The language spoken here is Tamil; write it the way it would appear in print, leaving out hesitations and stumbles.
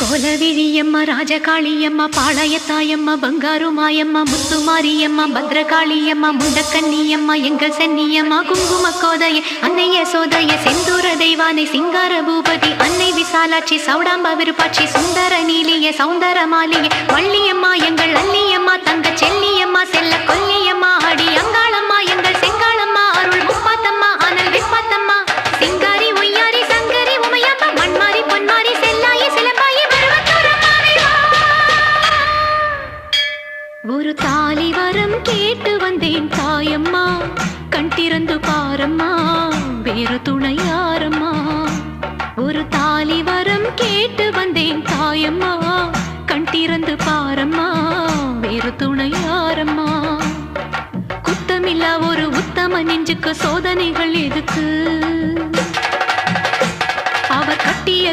கோலவிழியம்மா ராஜகாளியம்மா பாளையத்தாயம்மா பங்காரு மாயம்மா முத்துமாரியம்மா பத்ரகாளியம்மா முண்டக்கன்னியம்மா எங்கள் சென்னியம்மா குங்கும கோதைய அன்னைய சோதைய செந்தூர தெய்வானை சிங்கார பூபதி அன்னை விசாலாட்சி சௌடாம்ப விருப்பாட்சி சுந்தர நீலிய சௌந்தர மாலிய வள்ளியம்மா எங்கள் அல்லியம்மா தங்க செல்லியம்மா செல்ல கொல்லியம்மா அடி அங்காளம்மா எங்கள் செங்காளம்மா அருள் முப்பாத்தம்மா அனல் விப்பாத்தம்மா சிங்காரி ஒய்யாரி சங்கரி உமையம்மா மண்மாரி பொன்மாரி செல்லாயி சிலம்பாயி ஒரு தாலி வரம் கேட்டு வந்தேன் தாயம்மா கண் திறந்து பாரம்மா வேறு துணை யாரம்மா ஒரு தாலி வரம் கேட்டு வந்தேன் தாயம்மா கண் திறந்து பாரம்மா வேறு துணை யாரம்மா குத்தமில்லா ஒரு உத்தம நெஞ்சுக்கு சோதனைகள் எதுக்கு அவர் கட்டிய